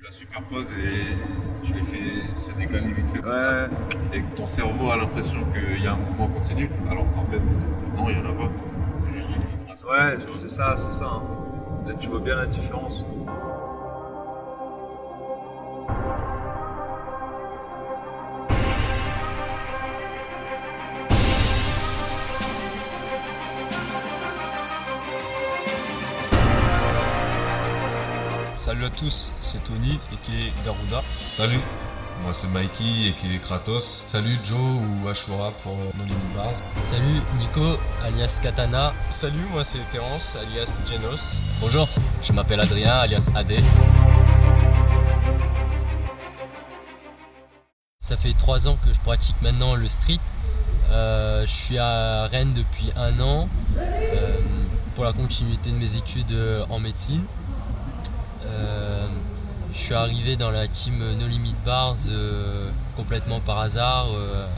la superposes et tu les fais se décaler vite fait comme ça. Et que ton cerveau a l'impression qu'il y a un mouvement continu, alors qu'en fait, non, il n'y en a pas. C'est juste une vibration. Ouais, c'est ça. Hein. Là, tu vois bien la différence. Salut à tous, c'est Tony et qui est Garuda. Salut, moi c'est Mikey et qui est Kratos. Salut Joe ou Ashura pour No Limit Bars. Salut Nico alias Katana. Salut, moi c'est Terence alias Genos. Bonjour, je m'appelle Adrien alias AD. Ça fait 3 ans que je pratique maintenant le street. Je suis à Rennes depuis 1 an pour la continuité de mes études en médecine. Je suis arrivé dans la team No Limit Bars complètement par hasard,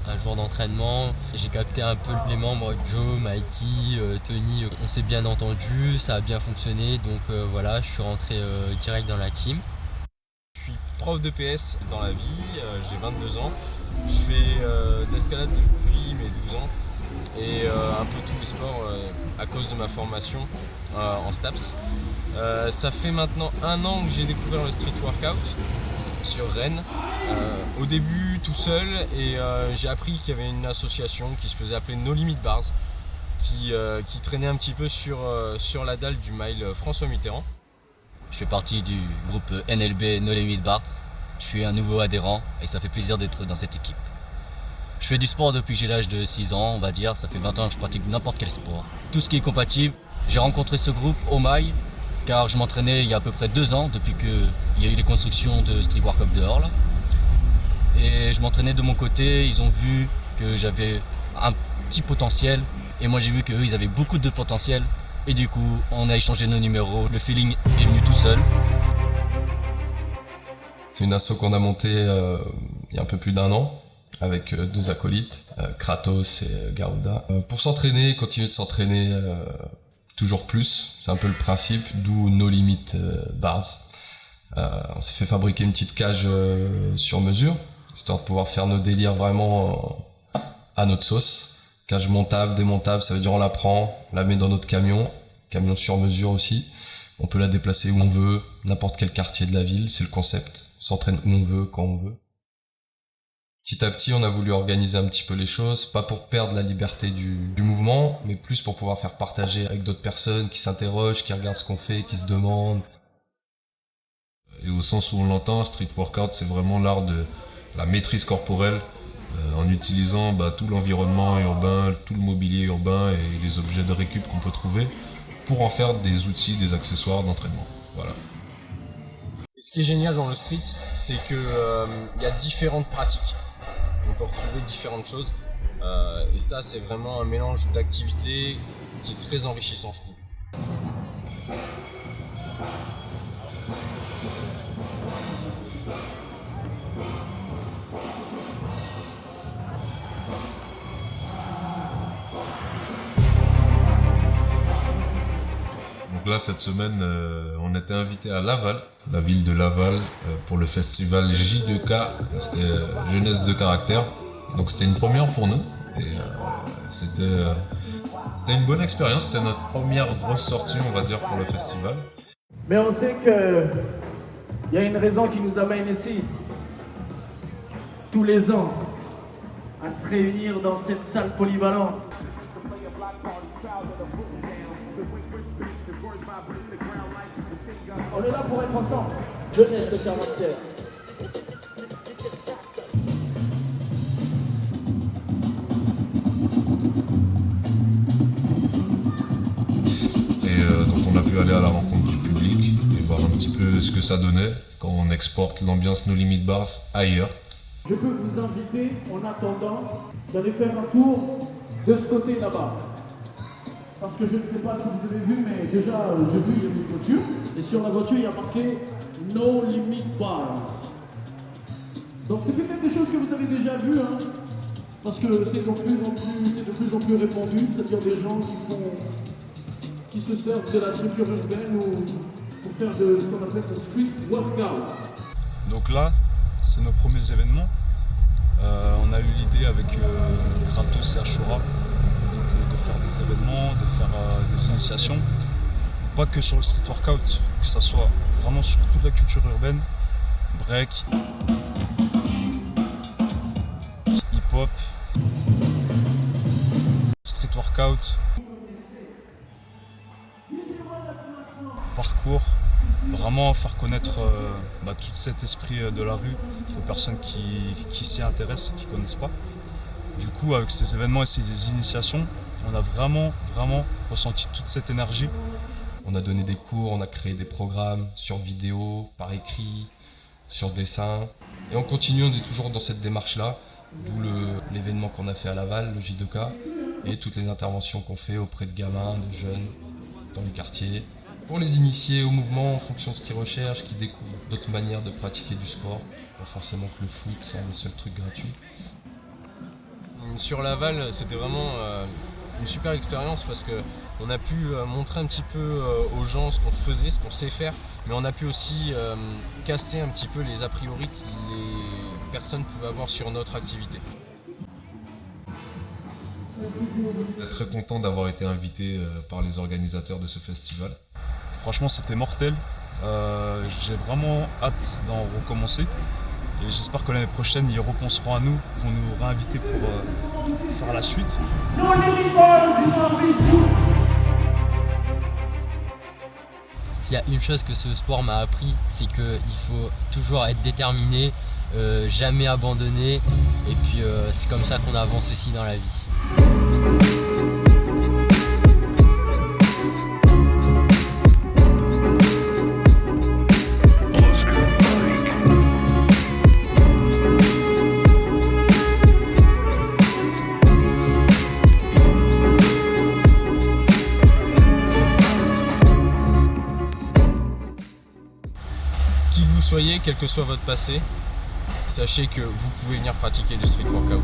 un jour d'entraînement. J'ai capté un peu les membres, Joe, Mikey, Tony, on s'est bien entendu, ça a bien fonctionné, donc voilà, je suis rentré direct dans la team. Je suis prof de PS dans la vie, j'ai 22 ans. Je fais de l'escalade depuis mes 12 ans et un peu tous les sports à cause de ma formation en STAPS. Ça fait maintenant 1 an que j'ai découvert le street workout sur Rennes. Au début tout seul et j'ai appris qu'il y avait une association qui se faisait appeler No Limit Bars qui traînait un petit peu sur la dalle du mile François Mitterrand. Je fais partie du groupe NLB No Limit Bars. Je suis un nouveau adhérent et ça fait plaisir d'être dans cette équipe. Je fais du sport depuis que j'ai l'âge de 6 ans, on va dire. Ça fait 20 ans que je pratique n'importe quel sport. Tout ce qui est compatible. J'ai rencontré ce groupe au mail car je m'entraînais il y a à peu près 2 ans depuis qu'il y a eu les constructions de street workout dehors là. Et je m'entraînais de mon côté, ils ont vu que j'avais un petit potentiel et moi j'ai vu qu'eux ils avaient beaucoup de potentiel et du coup on a échangé nos numéros, le feeling est venu tout seul. C'est une asso qu'on a montée il y a un peu plus d'1 an avec 2 acolytes, Kratos et Garuda, pour s'entraîner, continuer de s'entraîner toujours plus, c'est un peu le principe, d'où No Limit Bars. On s'est fait fabriquer une petite cage sur mesure, histoire de pouvoir faire nos délires vraiment à notre sauce. Cage montable, démontable, ça veut dire on la prend, on la met dans notre camion sur mesure aussi. On peut la déplacer où on veut, n'importe quel quartier de la ville, c'est le concept. On s'entraîne où on veut, quand on veut. Petit à petit, on a voulu organiser un petit peu les choses, pas pour perdre la liberté du mouvement, mais plus pour pouvoir faire partager avec d'autres personnes qui s'interrogent, qui regardent ce qu'on fait, qui se demandent. Et au sens où on l'entend, street workout, c'est vraiment l'art de la maîtrise corporelle en utilisant tout l'environnement urbain, tout le mobilier urbain et les objets de récup qu'on peut trouver pour en faire des outils, des accessoires d'entraînement. Voilà. Et ce qui est génial dans le street, c'est que y a différentes pratiques. On peut retrouver différentes choses et ça c'est vraiment un mélange d'activités qui est très enrichissant je trouve. Donc là cette semaine on était invité à Laval, la ville de Laval, pour le festival J2K, c'était Jeunesse de Caractère. Donc c'était une première pour nous et c'était une bonne expérience, c'était notre première grosse sortie on va dire pour le festival. Mais on sait qu'il y a une raison qui nous amène ici, tous les ans, à se réunir dans cette salle polyvalente. On est là pour être ensemble, jeunesse de caractère. Donc on a pu aller à la rencontre du public et voir un petit peu ce que ça donnait quand on exporte l'ambiance No Limit Bars ailleurs. Je peux vous inviter, en attendant, d'aller faire un tour de ce côté là-bas. Parce que je ne sais pas si vous avez vu, mais déjà, j'ai vu une voiture. Et sur la voiture, il y a marqué No Limit Bars. Donc c'est peut-être des choses que vous avez déjà vues, hein. Parce que c'est de plus en plus répandu, c'est-à-dire des gens qui se servent de la structure urbaine ou pour faire ce qu'on appelle le street workout. Donc là, c'est nos premiers événements. On a eu l'idée avec Kratos et Ashura de faire des événements, de faire des initiations. Pas que sur le street workout, que ça soit vraiment sur toute la culture urbaine, break, hip-hop, street workout, parcours, vraiment faire connaître tout cet esprit de la rue aux personnes qui s'y intéressent, qui ne connaissent pas. Du coup, avec ces événements et ces initiations, on a vraiment ressenti toute cette énergie. On a donné des cours, on a créé des programmes sur vidéo, par écrit, sur dessin. Et on continue, on est toujours dans cette démarche-là, d'où l'événement qu'on a fait à Laval, le J2K, et toutes les interventions qu'on fait auprès de gamins, de jeunes, dans le quartier. Pour les initier au mouvement en fonction de ce qu'ils recherchent, qui découvrent d'autres manières de pratiquer du sport. Pas forcément que le foot, c'est un des seuls trucs gratuits. Sur Laval, c'était vraiment une super expérience parce qu'on a pu montrer un petit peu aux gens ce qu'on faisait, ce qu'on sait faire, mais on a pu aussi casser un petit peu les a priori que les personnes pouvaient avoir sur notre activité. On est très content d'avoir été invité par les organisateurs de ce festival. Franchement, c'était mortel. J'ai vraiment hâte d'en recommencer. Et j'espère que l'année prochaine, ils repenseront à nous, vont nous réinviter pour faire la suite. S'il y a une chose que ce sport m'a appris, c'est qu'il faut toujours être déterminé, jamais abandonner. Et puis c'est comme ça qu'on avance aussi dans la vie. Qui que vous soyez, quel que soit votre passé, sachez que vous pouvez venir pratiquer du street workout.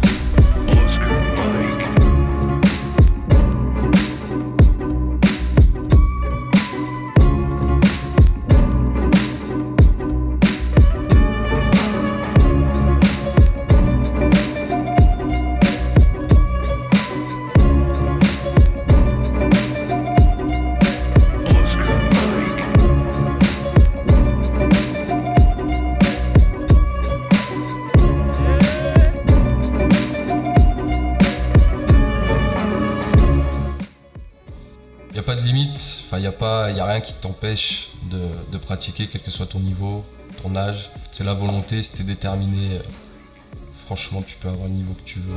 Il n'y a pas de limite, il n'y a rien qui t'empêche de pratiquer, quel que soit ton niveau, ton âge. C'est la volonté, si t'es déterminé, franchement tu peux avoir le niveau que tu veux.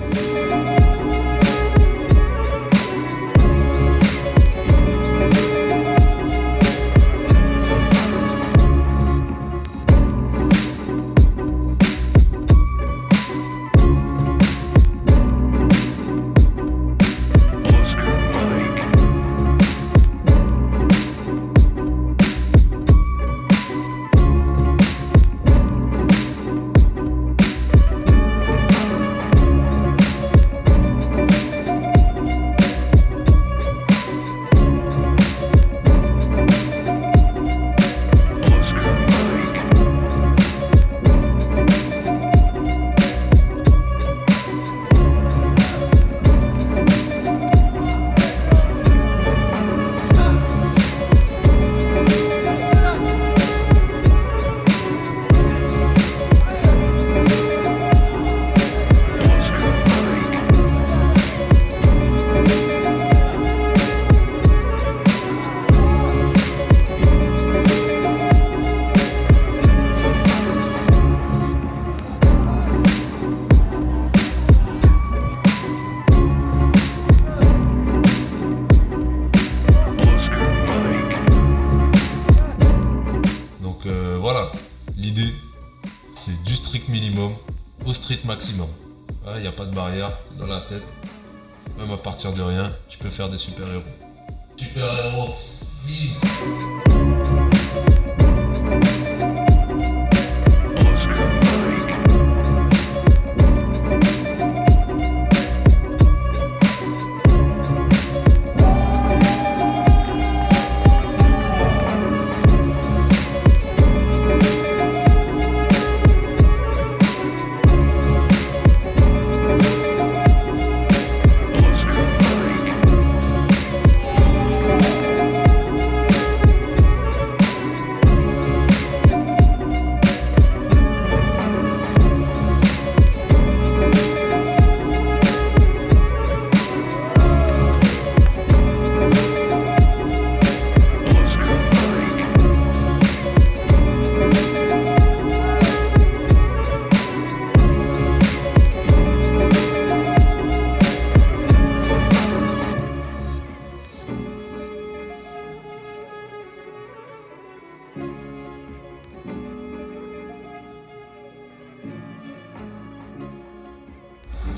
Voilà, l'idée c'est du strict minimum au strict maximum. Il n'y a pas de barrière dans la tête. Même à partir de rien, tu peux faire des super-héros. Super-héros, vive!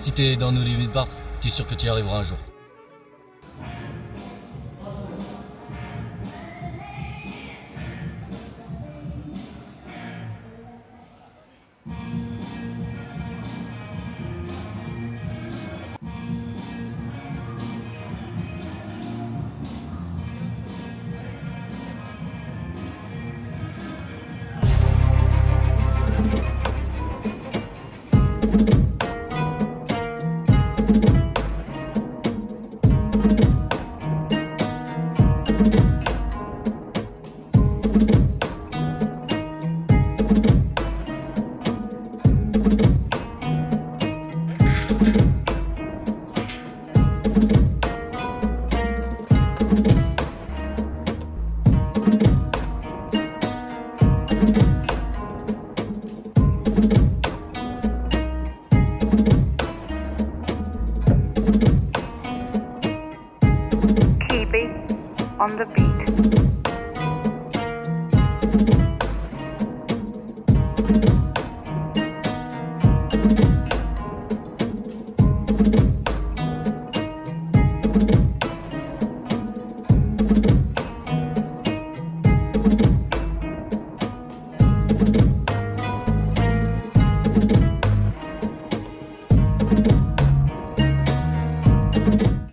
Si tu es dans No Limit Bars, tu es sûr que tu y arriveras un jour. On the beat.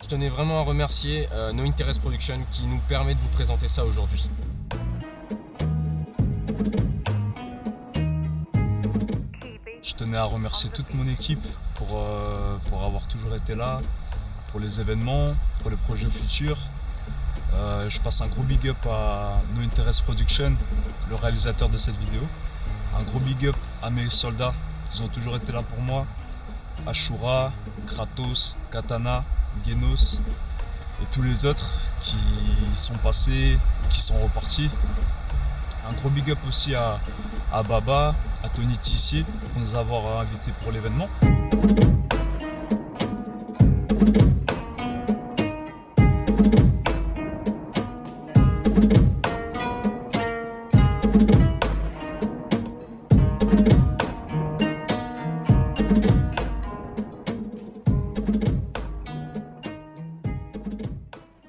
Je tenais vraiment à remercier No Interest Production qui nous permet de vous présenter ça aujourd'hui. Je tenais à remercier toute mon équipe pour avoir toujours été là, pour les événements, pour les projets futurs. Je passe un gros big up à No Interest Production, le réalisateur de cette vidéo. Un gros big up à mes soldats, ils ont toujours été là pour moi. Ashura, Kratos, Katana, Genos et tous les autres qui sont passés, qui sont repartis. Un gros big up aussi à Baba, à Tony Tissier pour nous avoir invités pour l'événement.